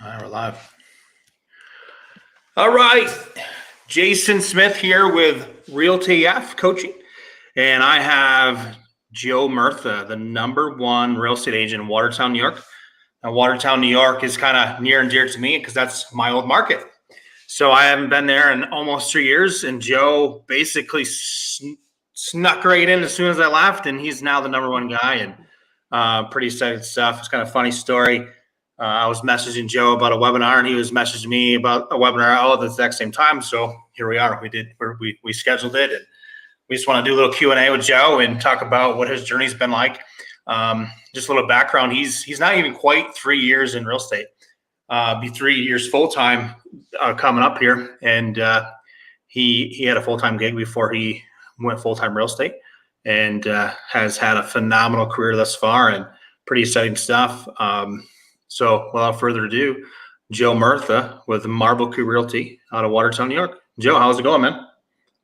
All right, we're live. All right. Jason Smith here with Realty F Coaching. And I have Joe Murtha, the #1 real estate agent in Watertown, New York. Now, Watertown, New York is kind of near and dear to me because that's my old market. So I haven't been there in almost 3 years. And Joe basically snuck right in as soon as I left. And he's now the #1 guy. And pretty exciting stuff. It's kind of a funny story. I was messaging Joe about a webinar, and he was messaging me about a webinar all at the exact same time. So here we are. We scheduled it, and we just want to do a little Q&A with Joe and talk about what his journey's been like. Just a little background. He's not even quite 3 years in real estate. Be 3 years full time coming up here, and he had a full time gig before he went full time real estate, and has had a phenomenal career thus far, and pretty exciting stuff. So without further ado, Joe Murtha with Marble Crew Realty out of Watertown, New York. Joe, how's it going, man?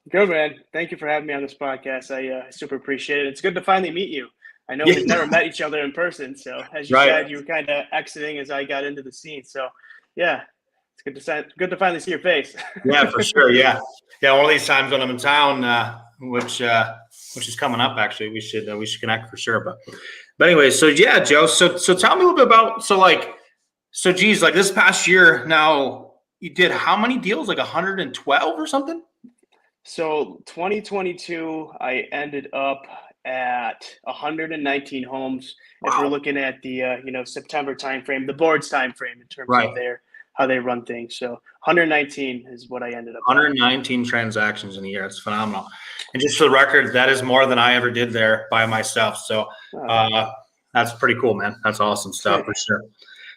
Good, man. Thank you for having me on this podcast. I super appreciate it. It's good to finally meet you. I know we've never met each other in person. So as you said, you were kind of exiting as I got into the scene. So yeah, it's good to finally see your face. Yeah, for sure. Yeah. One of these times when I'm in town, which is coming up, actually, we should connect for sure. But anyway, so yeah, Joe. So tell me a little bit about geez, like this past year now, you did how many deals? Like 112 or something? So 2022, I ended up at 119 homes. Wow. If we're looking at the September timeframe, the board's timeframe in terms of how they run things. So 119 is what I ended up. 119 transactions in a year. It's phenomenal. And just for the record, that is more than I ever did there by myself. So that's pretty cool, man. That's awesome stuff for sure.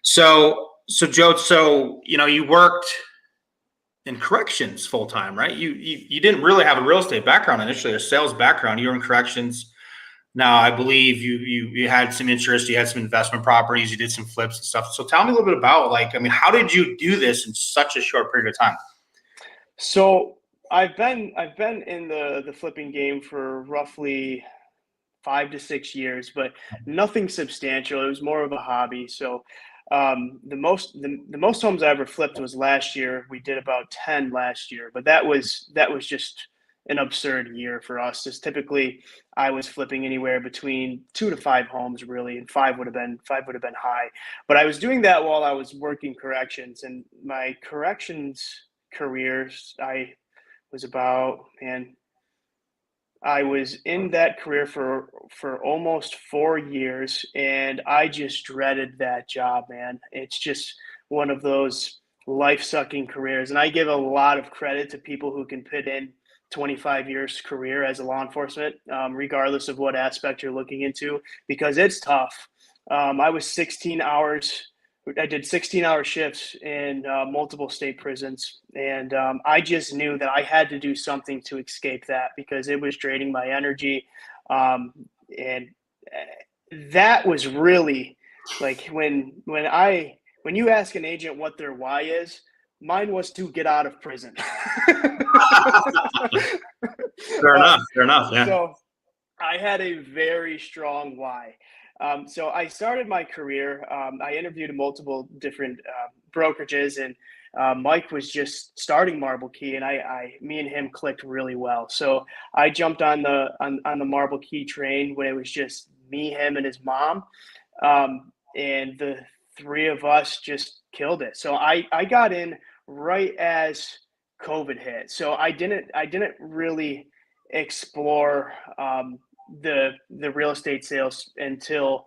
So Joe, you worked in corrections full time, right? You didn't really have a real estate background initially, a sales background. You were in corrections. Now, I believe you had some interest, you had some investment properties, you did some flips and stuff. So tell me a little bit about, how did you do this in such a short period of time? So I've been in the flipping game for roughly 5 to 6 years, but nothing substantial. It was more of a hobby. So the most homes I ever flipped was last year. We did about 10 last year, but that was just an absurd year for us. Just typically I was flipping anywhere between 2 to 5 homes really, and five would have been high. But I was doing that while I was working corrections, and my corrections careers, I was in that career for almost 4 years, and I just dreaded that job, man. It's just one of those life-sucking careers, and I give a lot of credit to people who can put in 25 years career as a law enforcement, regardless of what aspect you're looking into, because it's tough. I did 16-hour shifts in multiple state prisons, and I just knew that I had to do something to escape that because it was draining my energy. And that was really like when you ask an agent what their why is, mine was to get out of prison. Fair enough. Yeah. So I had a very strong why. So I started my career. I interviewed multiple different brokerages, and Mike was just starting Marble Key, and me and him clicked really well. So I jumped on the Marble Key train when it was just me, him, and his mom, and the three of us just killed it. So I got in right as COVID hit. So I didn't really explore the real estate sales until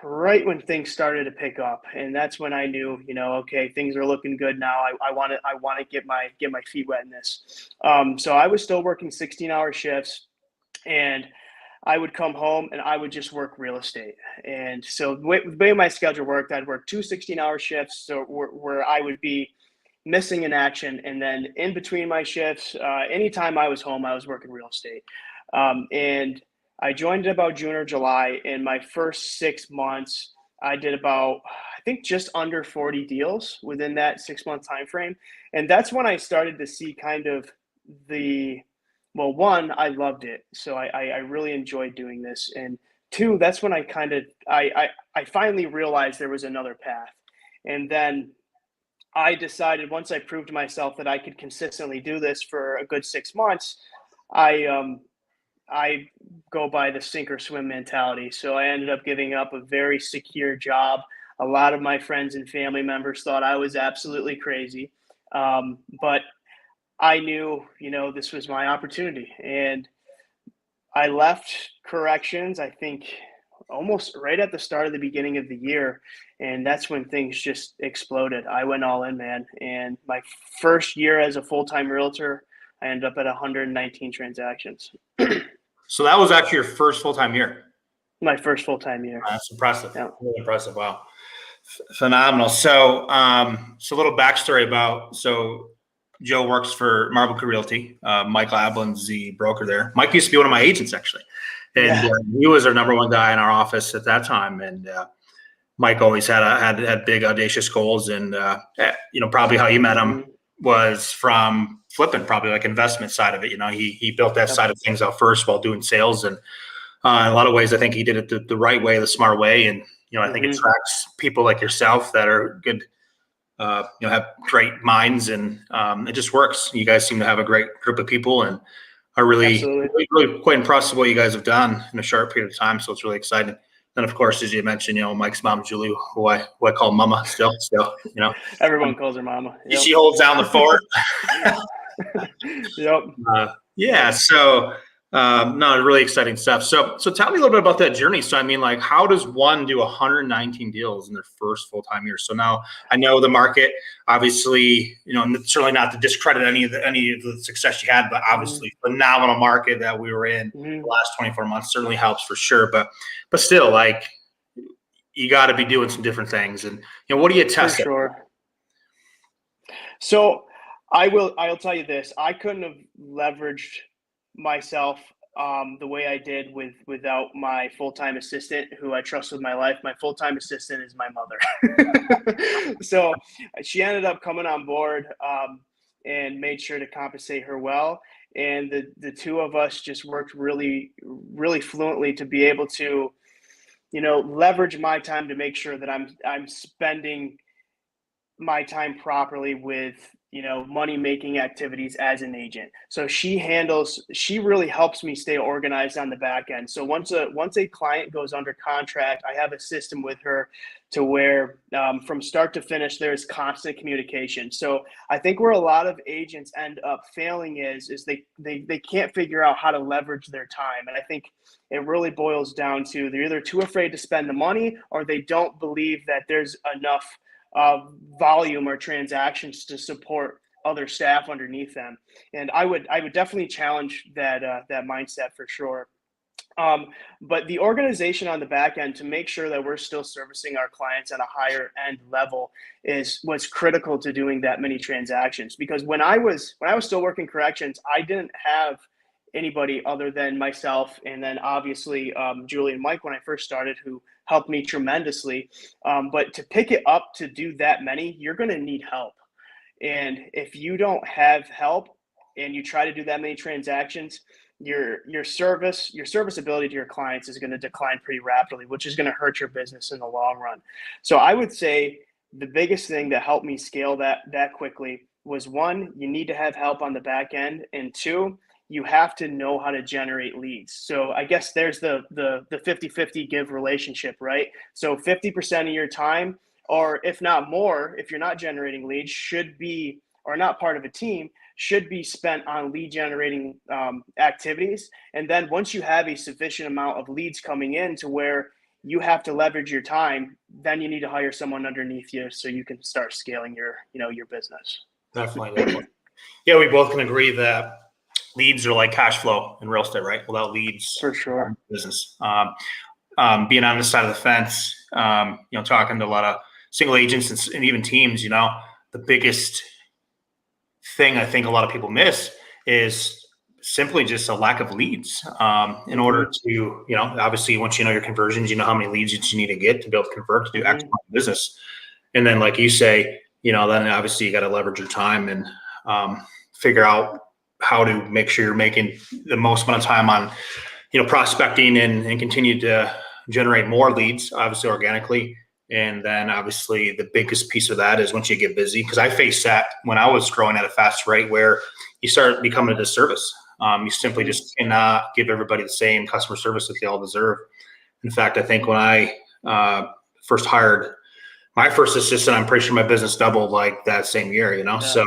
right when things started to pick up, and that's when I knew, okay, things are looking good now. I want to get my feet wet in this. So I was still working 16-hour shifts, and I would come home and I would just work real estate. And so the way my schedule worked, I'd work 2 16-hour shifts, so where I would be missing in action, and then in between my shifts, anytime I was home, I was working real estate. And I joined about June or July. In my first 6 months, I did about, I think, just under 40 deals within that 6-month time frame. And that's when I started to see kind of one, I loved it. So I really enjoyed doing this. And two, that's when I finally realized there was another path. And then I decided, once I proved to myself that I could consistently do this for a good 6 months, I go by the sink or swim mentality. So I ended up giving up a very secure job. A lot of my friends and family members thought I was absolutely crazy. But I knew, this was my opportunity. And I left corrections, I think, almost right at the start of the beginning of the year. And that's when things just exploded. I went all in, man. And my first year as a full-time realtor, I ended up at 119 transactions. So that was actually your first full-time year. My first full-time year. That's impressive. Yeah. Really impressive. Wow. Phenomenal. So, so a little backstory about, so Joe works for Marble Creek Realty. Mike Lablin's the broker there. Mike used to be one of my agents, actually. And he was our number one guy in our office at that time. And Mike always had big, audacious goals. And, probably how you met him was from flipping, probably like investment side of it. He built that side of things out first while doing sales. And in a lot of ways, I think he did it the right way, the smart way. And, I think it attracts people like yourself that are good, have great minds, and it just works. You guys seem to have a great group of people, and are really quite impressed with what you guys have done in a short period of time. So it's really exciting. Then, of course, as you mentioned, Mike's mom, Julie, who I call Mama still, everyone calls her Mama. Yep. She holds down the fort. Yep. So, no, really exciting stuff. So tell me a little bit about that journey. So, I mean, like, how does one do 119 deals in their first full-time year? So now I know the market, obviously, certainly not to discredit any of the success you had, but obviously phenomenal market that we were in the last 24 months certainly helps for sure. But still, like, you got to be doing some different things. And, what do you test? For sure. So I'll tell you this, I couldn't have leveraged myself the way I did without my full-time assistant, who I trust with my life. My full-time assistant is my mother. So she ended up coming on board and made sure to compensate her well. And the two of us just worked really, really fluently to be able to, leverage my time to make sure that I'm spending my time properly with, money making activities as an agent. So she really helps me stay organized on the back end. So once a client goes under contract, I have a system with her to where from start to finish, there's constant communication. So I think where a lot of agents end up failing is they can't figure out how to leverage their time. And I think it really boils down to they're either too afraid to spend the money, or they don't believe that there's enough volume or transactions to support other staff underneath them. And I would definitely challenge that mindset for sure. But the organization on the back end to make sure that we're still servicing our clients at a higher end level was critical to doing that many transactions. Because when I was still working corrections, I didn't have anybody other than myself, and then obviously Julie and Mike when I first started, who helped me tremendously. But to pick it up to do that many, you're going to need help. And if you don't have help and you try to do that many transactions, your serviceability to your clients is going to decline pretty rapidly, which is going to hurt your business in the long run. So I would say the biggest thing that helped me scale that quickly was, one, you need to have help on the back end, and two, you have to know how to generate leads. So I guess there's the 50-50 give relationship, right? So 50% of your time, or if not more, if you're not generating leads, should be, or not part of a team, should be spent on lead generating activities. And then once you have a sufficient amount of leads coming in to where you have to leverage your time, then you need to hire someone underneath you so you can start scaling your business. Definitely. Yeah, we both can agree that leads are like cash flow in real estate, right? Without leads, for sure, business. Being on this side of the fence, talking to a lot of single agents and even teams, the biggest thing I think a lot of people miss is simply just a lack of leads. In order to, obviously once you know your conversions, you know how many leads that you need to get to be able to convert to do excellent business. And then, like you say, then obviously you got to leverage your time and figure out how to make sure you're making the most amount of time on, prospecting and continue to generate more leads, obviously organically, And then obviously the biggest piece of that is once you get busy, because I faced that when I was growing at a fast rate where you start becoming a disservice. You simply just cannot give everybody the same customer service that they all deserve. In fact, I think when I first hired my first assistant, I'm pretty sure my business doubled like that same year, Yeah. So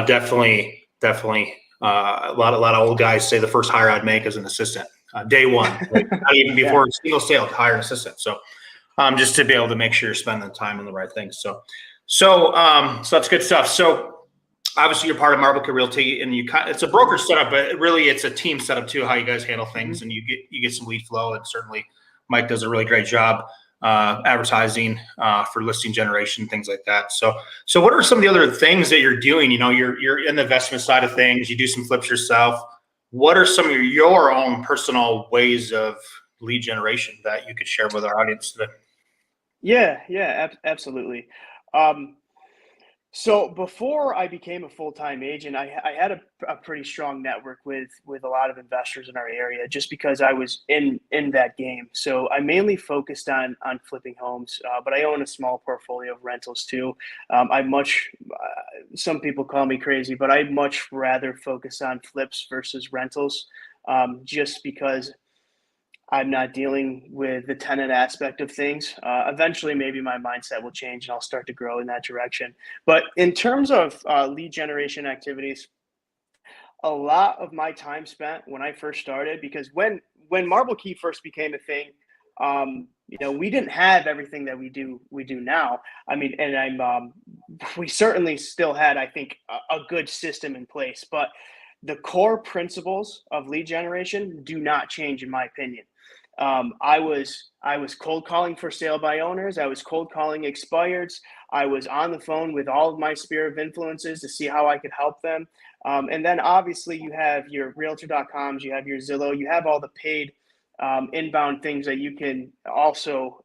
definitely a lot of old guys say the first hire I'd make as an assistant, day one, like, not even before a single sale to hire an assistant. So just to be able to make sure you're spending the time on the right things. So that's good stuff. So obviously you're part of Marble Realty, and it's a brokerage setup, but really it's a team setup too, how you guys handle things, and you get some lead flow, and certainly Mike does a really great job advertising for listing generation, things like that. So what are some of the other things that you're doing? You're in the investment side of things, you do some flips yourself. What are some of your own personal ways of lead generation that you could share with our audience today? Yeah, absolutely. So before I became a full-time agent, I had a pretty strong network with a lot of investors in our area, just because I was in that game. So I mainly focused on flipping homes, but I own a small portfolio of rentals too. Some people call me crazy, but I much rather focus on flips versus rentals, just because I'm not dealing with the tenant aspect of things. Eventually, maybe my mindset will change and I'll start to grow in that direction. But in terms of lead generation activities, a lot of my time spent when I first started, because when Marble Key first became a thing, we didn't have everything that we do now. I mean, and we certainly still had, I think, a good system in place, but the core principles of lead generation do not change, in my opinion. I was cold calling for sale by owners. I was cold calling expireds. I was on the phone with all of my sphere of influences to see how I could help them. And then obviously you have your realtor.coms, you have your Zillow, you have all the paid inbound things that you can also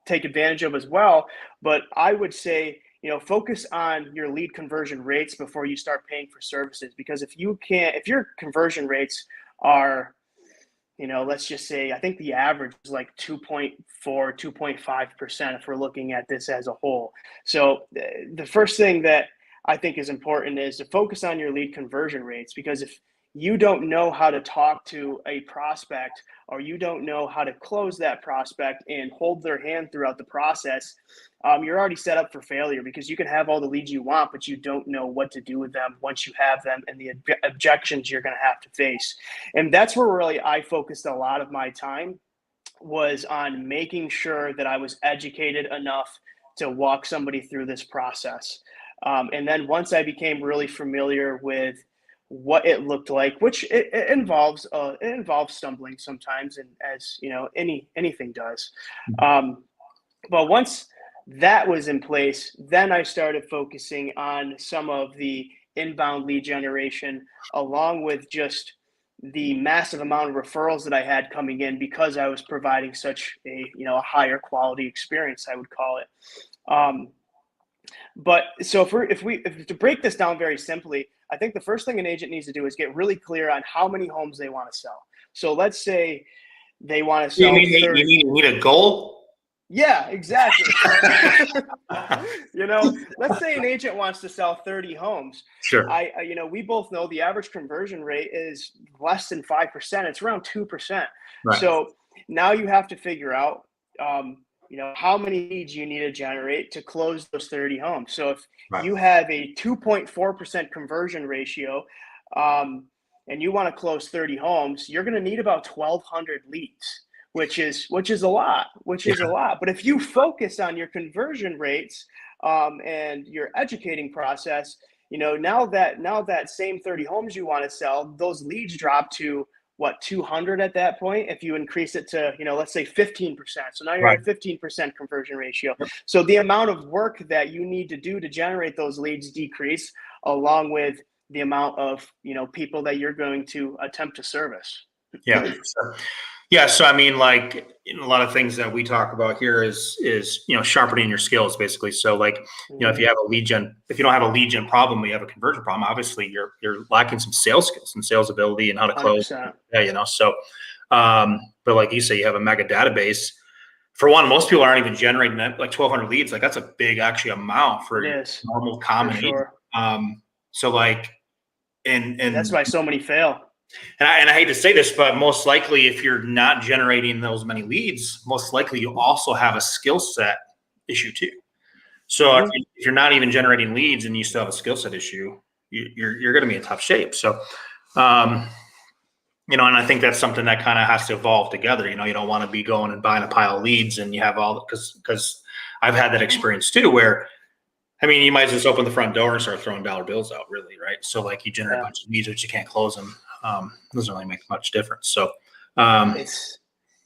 take advantage of as well. But I would say, focus on your lead conversion rates before you start paying for services, because if your conversion rates are, let's just say, I think the average is like 2.4, 2.5% if we're looking at this as a whole. So the first thing that I think is important is to focus on your lead conversion rates, because if you don't know how to talk to a prospect, or you don't know how to close that prospect and hold their hand throughout the process, you're already set up for failure, because you can have all the leads you want, but you don't know what to do with them once you have them, and the objections you're going to have to face. And that's where really I focused a lot of my time, was on making sure that I was educated enough to walk somebody through this process. And then once I became really familiar with what it looked like, which it involves stumbling sometimes, and as anything does. But once that was in place, then I started focusing on some of the inbound lead generation, along with just the massive amount of referrals that I had coming in, because I was providing such a higher quality experience, I would call it. But so if to break this down very simply, I think the first thing an agent needs to do is get really clear on how many homes they want to sell. So let's say they want to sell. You need a goal? Yeah, exactly. Let's say an agent wants to sell 30 homes. Sure. We both know the average conversion rate is less than 5%. It's around 2%. Right. So now you have to figure out, how many leads you need to generate to close those 30 homes. So if you have a 2.4% conversion ratio, and you want to close 30 homes, you're going to need about 1,200 leads, which is a lot. But if you focus on your conversion rates and your educating process, now that same 30 homes you want to sell, those leads drop to 200 at that point, if you increase it to, let's say 15%. So now you're at 15% conversion ratio. So the amount of work that you need to do to generate those leads decrease, along with the amount of, people that you're going to attempt to service. Yeah. Yeah. So, I mean, like, a lot of things that we talk about here is, sharpening your skills, basically. So like, if you have a if you don't have a lead gen problem, you have a conversion problem, obviously you're lacking some sales skills and sales ability and how to close. 100%. Yeah. So, but like you say, you have a mega database for one, most people aren't even generating that, like 1,200 leads. Like that's a big actually amount for It a is, normal for common agent. sure. So like, and That's why so many fail. and I hate to say this, but most likely, if you're not generating those many leads, most likely you also have a skill set issue too. So if you're not even generating leads and you still have a skill set issue, you're going to be in tough shape. So, and I think that's something that kind of has to evolve together. You don't want to be going and buying a pile of leads and you have all, because I've had that experience too, where, I mean, you might just open the front door and start throwing dollar bills out, really, right? So like you generate a bunch of leads, but you can't close them. Doesn't really make much difference. So it's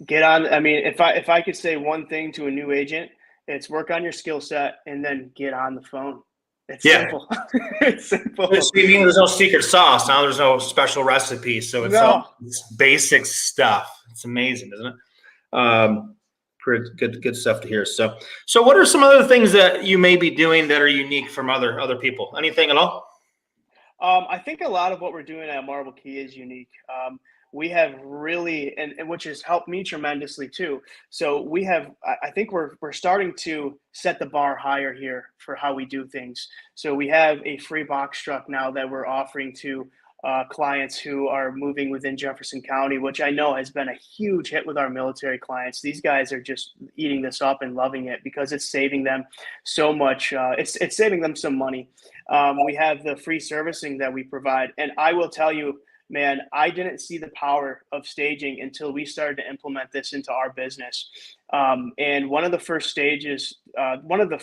get on. I mean, if I could say one thing to a new agent, it's work on your skill set and then get on the phone. It's simple. It's simple. There's no secret sauce. Now there's no special recipe. So it's basic stuff. It's amazing, isn't it? Pretty good stuff to hear. So what are some other things that you may be doing that are unique from other people? Anything at all? I think a lot of what we're doing at Marble Key is unique. We have really, and which has helped me tremendously too. So we have, I think we're starting to set the bar higher here for how we do things. So we have a free box truck now that we're offering to clients who are moving within Jefferson County, which I know has been a huge hit with our military clients. These guys are just eating this up and loving it because it's saving them so much. It's saving them some money. We have the free servicing that we provide. And I will tell you, man, I didn't see the power of staging until we started to implement this into our business. And one of the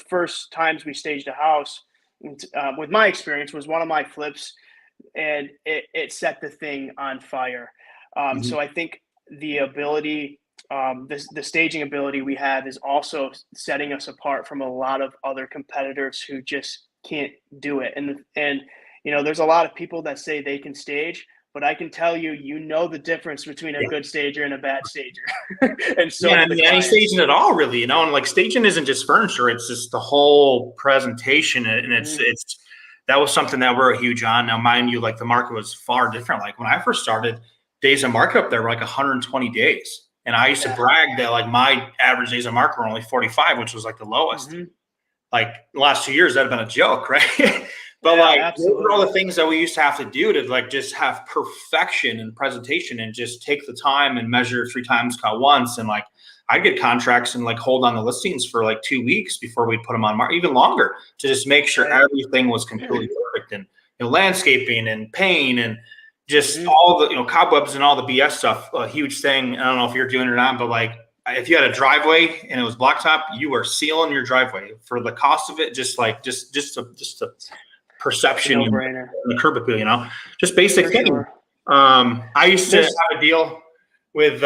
first times we staged a house, with my experience, was one of my flips, and it set the thing on fire. So I think the ability, the staging ability we have is also setting us apart from a lot of other competitors who just can't do it. And there's a lot of people that say they can stage, but I can tell you, the difference between a good stager and a bad stager. And so any staging at all, really, and like staging isn't just furniture; it's just the whole presentation, and it's that was something that we're huge on. Now, mind you, like the market was far different. Like when I first started, days of market up there were like 120 days, and I used to brag that like my average days of market were only 45, which was like the lowest. Like the last 2 years, that'd have been a joke, right? But those are all the things that we used to have to do to like just have perfection in presentation and just take the time and measure 3 times, cut once. And like I'd get contracts and like hold on the listings for like 2 weeks before we'd put them on market, even longer, to just make sure everything was completely perfect, and landscaping and paint and just all the cobwebs and all the BS stuff. A huge thing. I don't know if you're doing it or not, but like if you had a driveway and it was blacktop, you were sealing your driveway for the cost of it. Just a perception, the curb appeal, just basic thing. Sure. I used to have a deal with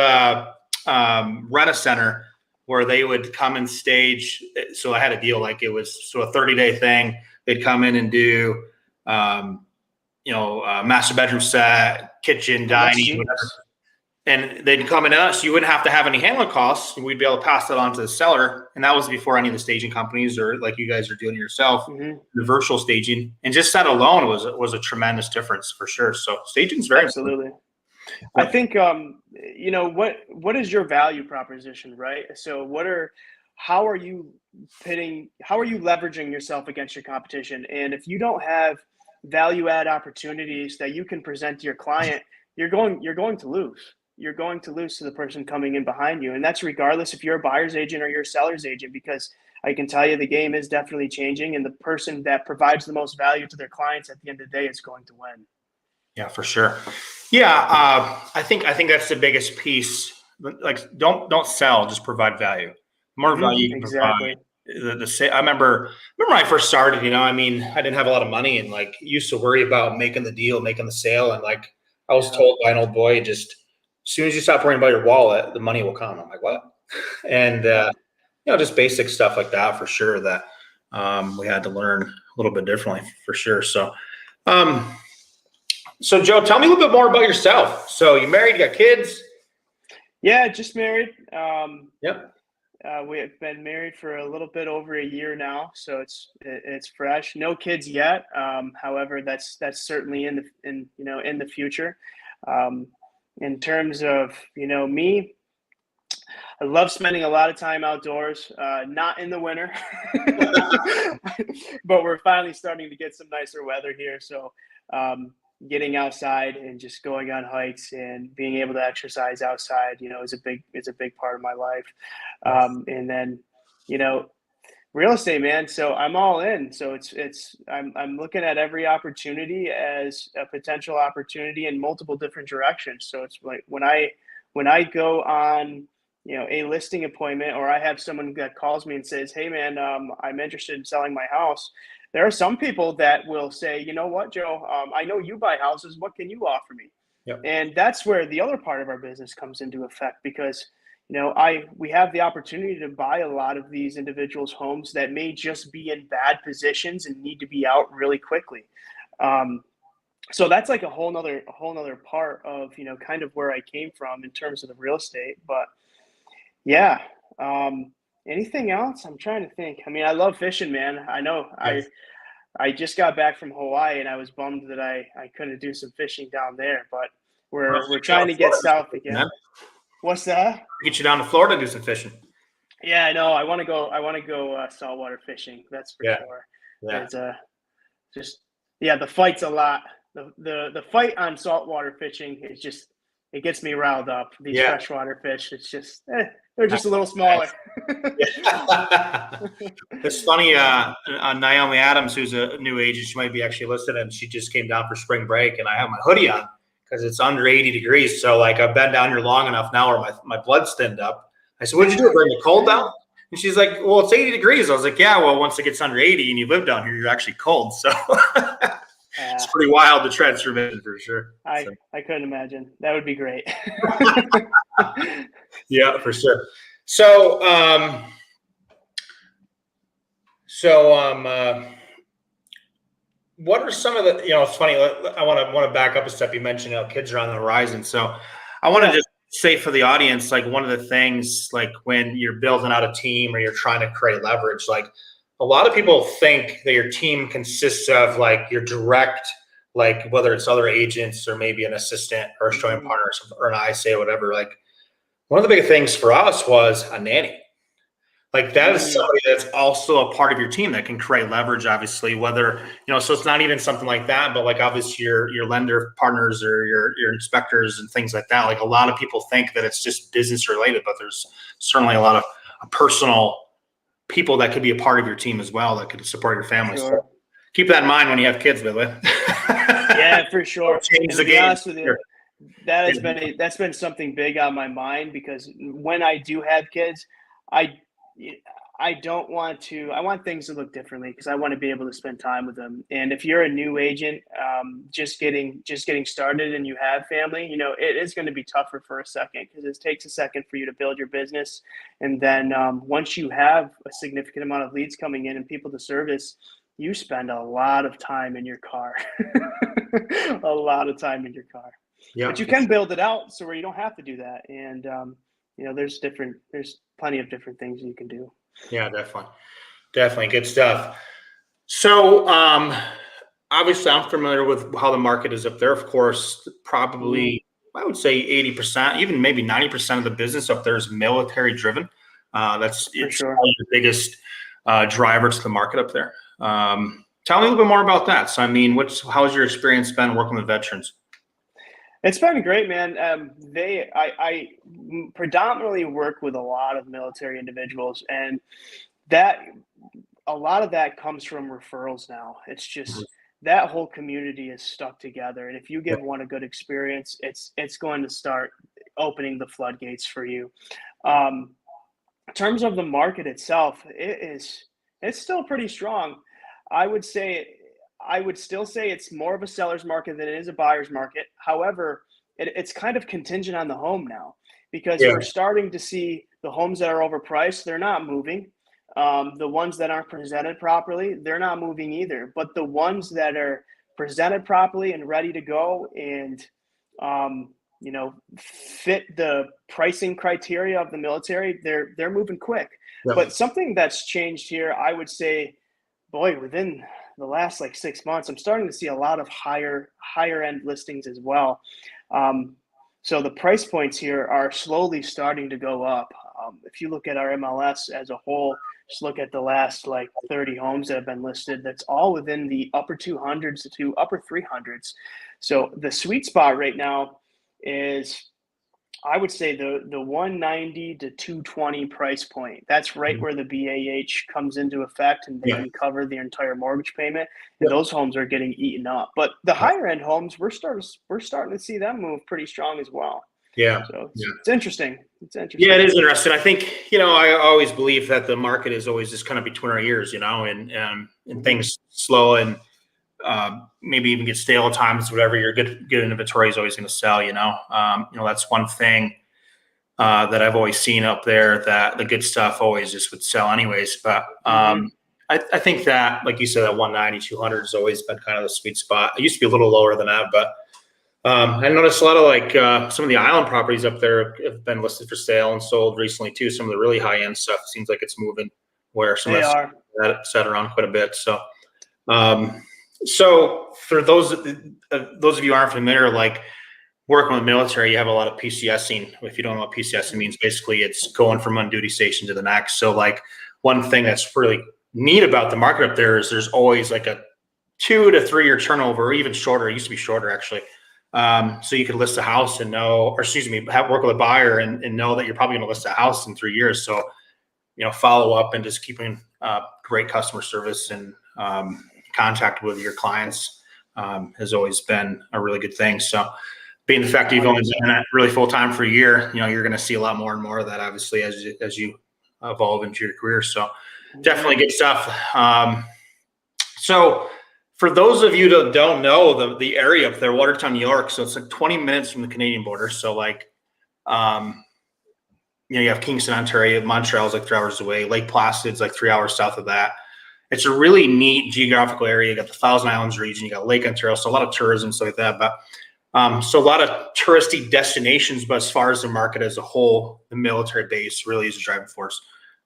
Rent-A-Center where they would come and stage. So I had a deal, like it was a 30-day thing. They'd come in and do, master bedroom set, kitchen, dining, whatever. And they'd come in us. You wouldn't have to have any handling costs. We'd be able to pass that on to the seller. And that was before any of the staging companies, or like you guys are doing yourself, the virtual staging. And just that alone was a tremendous difference for sure. So staging is very important. I think what is your value proposition, right? So how are you leveraging yourself against your competition? And if you don't have value add opportunities that you can present to your client, you're going to lose. You're going to lose to the person coming in behind you. And that's regardless if you're a buyer's agent or you're a seller's agent, because I can tell you the game is definitely changing, and the person that provides the most value to their clients at the end of the day is going to win. Yeah, for sure. Yeah. I think that's the biggest piece. Like don't sell, just provide value. The more value you can provide. I remember when I first started, I didn't have a lot of money, and like used to worry about making the deal, making the sale. And like I was told by an old boy, just as soon as you stop worrying about your wallet, the money will come. I'm like, what? And, just basic stuff like that for sure that we had to learn a little bit differently for sure. So, Joe, tell me a little bit more about yourself. So you married, you got kids? Yeah, just married. Yep. We have been married for a little bit over a year now, so it's fresh. No kids yet. However, that's certainly in the future. In terms of me, I love spending a lot of time outdoors, not in the winter, but we're finally starting to get some nicer weather here. So getting outside and just going on hikes and being able to exercise outside, is a big part of my life. And then, real estate, man. So I'm all in. So I'm looking at every opportunity as a potential opportunity in multiple different directions. So it's like when I go on, a listing appointment, or I have someone that calls me and says, "Hey man, I'm interested in selling my house." There are some people that will say, "You know what, Joe, I know you buy houses. What can you offer me?" Yep. And that's where the other part of our business comes into effect, because we have the opportunity to buy a lot of these individuals' homes that may just be in bad positions and need to be out really quickly. So that's like a whole nother part of, kind of where I came from in terms of the real estate. But yeah, anything else? I'm trying to think. I mean, I love fishing, man. I know Yes. I just got back from Hawaii and I was bummed that I couldn't do some fishing down there, but Well, we're get you down trying to to get Florida, do some south fishing, again. man. What's that? Get you down to Florida, do some fishing. Yeah, I know. I want to go. I want to go saltwater fishing. That's for Yeah. sure. Yeah. It's just yeah. The fight's a lot. The fight on saltwater fishing is just, it gets me riled up. These Yeah. freshwater fish, it's just they're just a little smaller. Yeah. It's funny, Naomi Adams, who's a new agent, she might be actually listed, and she just came down for spring break, and I have my hoodie on because it's under 80 degrees. So like I've been down here long enough now where my blood's thinned up. I said, "What'd you do? Bring the cold down?" And she's like, "Well, it's 80 degrees." I was like, "Yeah, well, once it gets under 80 and you live down here, you're actually cold." So it's pretty wild, the transformation for sure. I couldn't imagine. That would be great. Yeah, for sure. So, what are some of the, it's funny. I want to back up a step. You mentioned how kids are on the horizon. So I want to just say for the audience, like one of the things, like when you're building out a team or you're trying to create leverage, like a lot of people think that your team consists of like your direct, like whether it's other agents or maybe an assistant or a showing partner or an ISA or whatever. Like one of the big things for us was a nanny. Like that is somebody that's also a part of your team that can create leverage, obviously, whether, so it's not even something like that, but like obviously your lender partners or your inspectors and things like that. Like a lot of people think that it's just business related, but there's certainly a lot of personal people that could be a part of your team as well that could support your family. Sure. So keep that in mind when you have kids, by the way. Yeah, for sure. Change the To be game. honest with you, that's been something big on my mind, because when I do have kids, I don't want to. I want things to look differently, because I want to be able to spend time with them. And if you're a new agent, just getting started, and you have family, it is going to be tougher for a second, because it takes a second for you to build your business. And then once you have a significant amount of leads coming in and people to service, you spend a lot of time in your car, a lot of time in your car. Yeah. But you can build it out so where you don't have to do that. And there's plenty of different things you can do. Yeah, definitely good stuff. So obviously I'm familiar with how the market is up there. Of course, probably I would say 80%, even maybe 90% of the business up there is military driven. It's probably the biggest driver to the market up there. Tell me a little bit more about that. So I mean, how's your experience been working with veterans? It's been great, man. I predominantly work with a lot of military individuals, and a lot of that comes from referrals now. It's just that whole community is stuck together, and if you give one a good experience, it's going to start opening the floodgates for you. In terms of the market itself, it's still pretty strong. I would still say it's more of a seller's market than it is a buyer's market. However, it's kind of contingent on the home now, because we're starting to see the homes that are overpriced, they're not moving. The ones that aren't presented properly, they're not moving either. But the ones that are presented properly and ready to go and fit the pricing criteria of the military, they're moving quick. But something that's changed here, I would say, boy, within the last 6 months, I'm starting to see a lot of higher end listings as well. So the price points here are slowly starting to go up. If you look at our MLS as a whole, just look at the last like 30 homes that have been listed. That's all within the upper 200s to upper 300s. So the sweet spot right now is, I would say, the 190 to 220 price point. That's right where the BAH comes into effect, and they Yeah. can cover the entire mortgage payment. And Yeah. those homes are getting eaten up. But the higher end homes, we're starting to see them move pretty strong as well. Yeah. So Yeah. it's interesting. It's interesting. Yeah, it is interesting. I think, I always believe that the market is always just kind of between our ears, and things slow and maybe even get stale at times. Whatever your good inventory is always going to sell. That's one thing that I've always seen up there, that the good stuff always just would sell anyways. But I think that, like you said, that 190, 200 has always been kind of the sweet spot. It used to be a little lower than that, but I noticed a lot of some of the island properties up there have been listed for sale and sold recently too. Some of the really high end stuff seems like it's moving, where some They of are. that sat around quite a bit. So for those of you who aren't familiar, like working with military, you have a lot of PCSing. If you don't know what PCSing means, basically it's going from one duty station to the next. So like one thing that's really neat about the market up there is there's always like a 2 to 3 year turnover, or even shorter. It used to be shorter actually. So you could list a house and work with a buyer and know that you're probably going to list a house in 3 years. So, follow up and just keeping great customer service and contact with your clients has always been a really good thing. So being the fact that you've only been at really full time for a year, you're going to see a lot more and more of that, obviously, as you evolve into your career. So definitely good stuff. So for those of you that don't know the area up there, Watertown, New York, so it's like 20 minutes from the Canadian border. So like, you have Kingston, Ontario, Montreal's like 3 hours away. Lake Placid's like 3 hours south of that. It's a really neat geographical area. You got the Thousand Islands region, you got Lake Ontario, so a lot of tourism, stuff like that. But so a lot of touristy destinations, but as far as the market as a whole, the military base really is a driving force.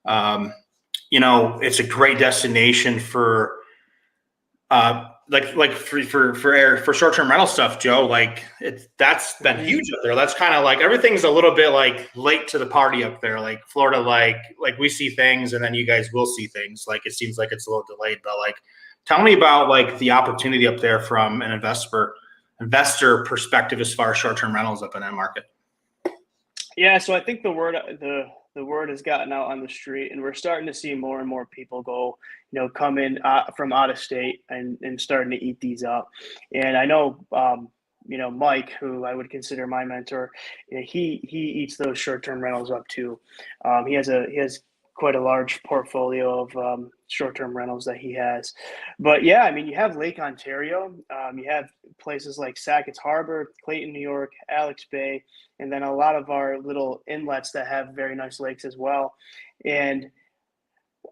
It's a great destination for for short-term rental stuff, Joe. Like that's been huge up there. That's kind of like everything's a little bit like late to the party up there. Like Florida, like we see things and then you guys will see things. Like it seems like it's a little delayed, but like tell me about like the opportunity up there from an investor perspective as far as short-term rentals up in that market. Yeah, so I think the word has gotten out on the street, and we're starting to see more and more people go, come in from out of state and starting to eat these up. And I know, Mike, who I would consider my mentor, he eats those short-term rentals up too. He has quite a large portfolio of short-term rentals that he has. But yeah, I mean, you have Lake Ontario, you have places like Sackett's Harbor, Clayton, New York, Alex Bay, and then a lot of our little inlets that have very nice lakes as well. And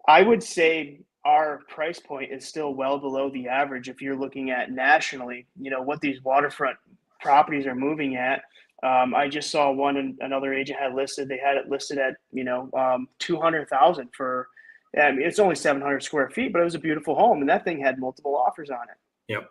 I would say our price point is still well below the average if you're looking at nationally, what these waterfront properties are moving at. I just saw one and another agent had listed. They had it listed at 200,000 for. I mean, it's only 700 square feet, but it was a beautiful home, and that thing had multiple offers on it. Yep.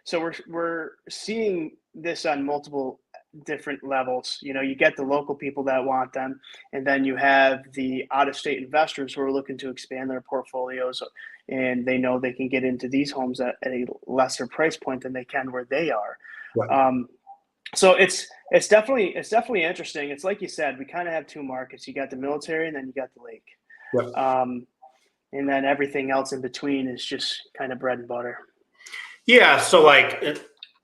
So we're seeing this on multiple different levels. You get the local people that want them, and then you have the out-of-state investors who are looking to expand their portfolios, and they know they can get into these homes at a lesser price point than they can where they are. Right. So it's definitely interesting. It's like you said, we kind of have two markets. You got the military, and then you got the lake. Right. And then everything else in between is just kind of bread and butter. Yeah. So like,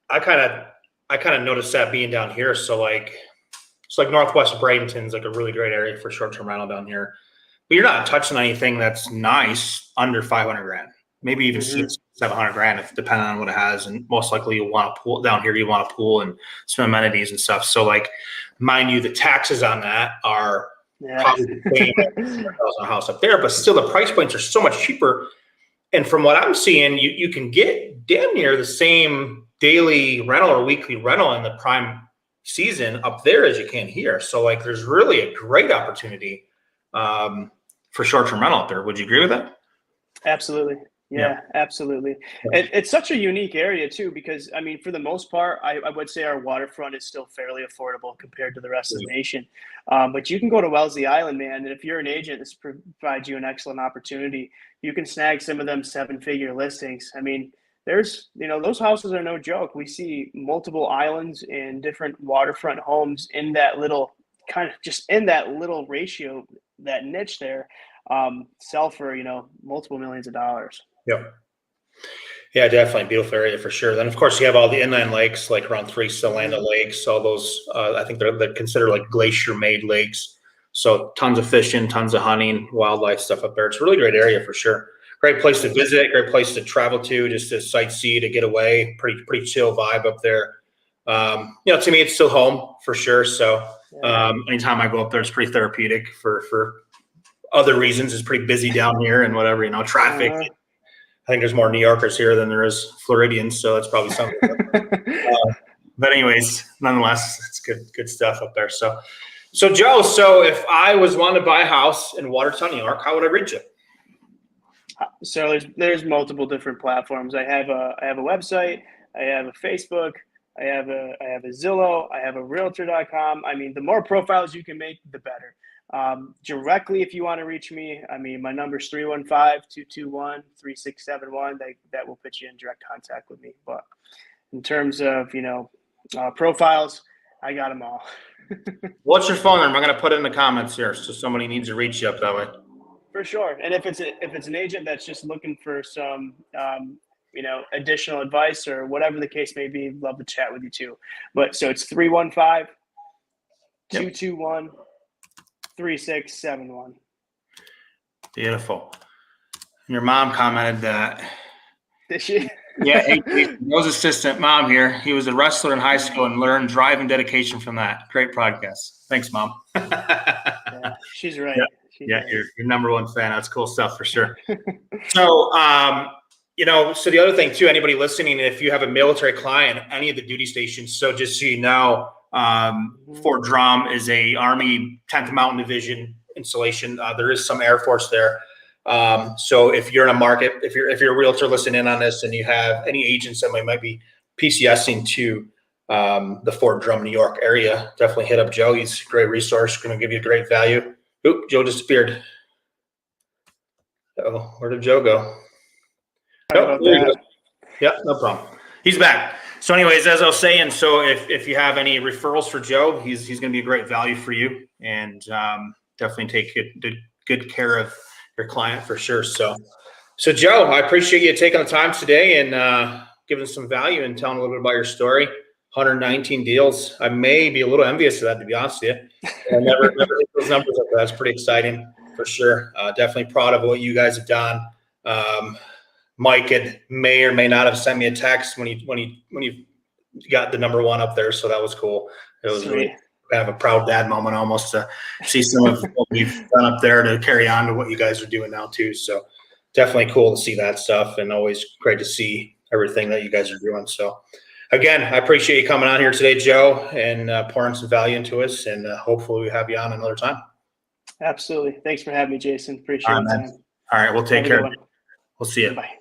I kind of noticed that being down here. So like, it's like Northwest Bradenton's like a really great area for short-term rental down here. But you're not touching anything that's nice under 500 grand, maybe even 700 grand, if depending on what it has. And most likely you'll want a pool down here. You want a pool and some amenities and stuff. So like, mind you, the taxes on that are probably the same as a house up there, but still the price points are so much cheaper. And from what I'm seeing, you can get damn near the same daily rental or weekly rental in the prime season up there as you can here. So like, there's really a great opportunity for short-term rental up there. Would you agree with that? Absolutely. Yeah, absolutely. It's such a unique area too, because I mean, for the most part, I would say our waterfront is still fairly affordable compared to the rest of the nation. But you can go to Wellesley Island, man, and if you're an agent, this provides you an excellent opportunity. You can snag some of them seven-figure listings. I mean, there's, those houses are no joke. We see multiple islands and different waterfront homes in that little kind of just in that little ratio, that niche there, sell for, multiple millions of dollars. Yep. Yeah, definitely beautiful area for sure. Then of course you have all the inland lakes, like around Three Solana Lakes, all those. I think they're considered like glacier-made lakes. So tons of fishing, tons of hunting, wildlife stuff up there. It's a really great area for sure. Great place to visit, great place to travel to, just to sightsee, to get away. Pretty chill vibe up there. To me, it's still home for sure. So anytime I go up there, it's pretty therapeutic for other reasons. It's pretty busy down here and whatever, traffic. I think there's more New Yorkers here than there is Floridians, so that's probably something. But anyways, nonetheless, it's good stuff up there. So Joe, so if I was wanting to buy a house in Watertown, New York, how would I reach you? So there's multiple different platforms. I have a website, I have a Facebook, I have a Zillow, I have a realtor.com. I mean, the more profiles you can make, the better. Directly, if you want to reach me, I mean, my number is 315-221-3671. That will put you in direct contact with me. But in terms of, profiles, I got them all. What's your phone number? I'm going to put it in the comments here, so somebody needs to reach you up that way. For sure. And if it's an agent that's just looking for some, additional advice or whatever the case may be, love to chat with you too. But so it's 315-221-3671. Beautiful. Your mom commented that. Did she? Yeah, Joe's assistant, mom here. He was a wrestler in high school and learned drive and dedication from that. Great podcast. Thanks, Mom. Yeah, she's right. Yeah, you're number one fan. That's cool stuff for sure. So, so the other thing too, anybody listening, if you have a military client, any of the duty stations, so just so you know, Fort Drum is a Army 10th Mountain Division installation. There is some Air Force there. So if you're in a market, if you're a realtor listening in on this and you have any agents that might be PCSing to the Fort Drum, New York area, definitely hit up Joe. He's a great resource, going to give you great value. Oop, Joe disappeared. Oh, where did Joe go? Oh, there he goes. Yeah, no problem. He's back. So anyways, as I was saying, so if you have any referrals for Joe, he's going to be a great value for you, and definitely take good care of your client for sure. So Joe, I appreciate you taking the time today and giving some value and telling a little bit about your story. 119 deals. I may be a little envious of that, to be honest with you. I never hit those numbers up. That's pretty exciting for sure. Definitely proud of what you guys have done. Mike may or may not have sent me a text when he got the number one up there, so that was cool. It was really kind of a proud dad moment almost to see some of what we've done up there to carry on to what you guys are doing now too. So definitely cool to see that stuff, and always great to see everything that you guys are doing. So again, I appreciate you coming on here today, Joe, and pouring some value into us, and hopefully we have you on another time. Absolutely. Thanks for having me, Jason. Appreciate it. All right, we'll take care. We'll see you. Bye.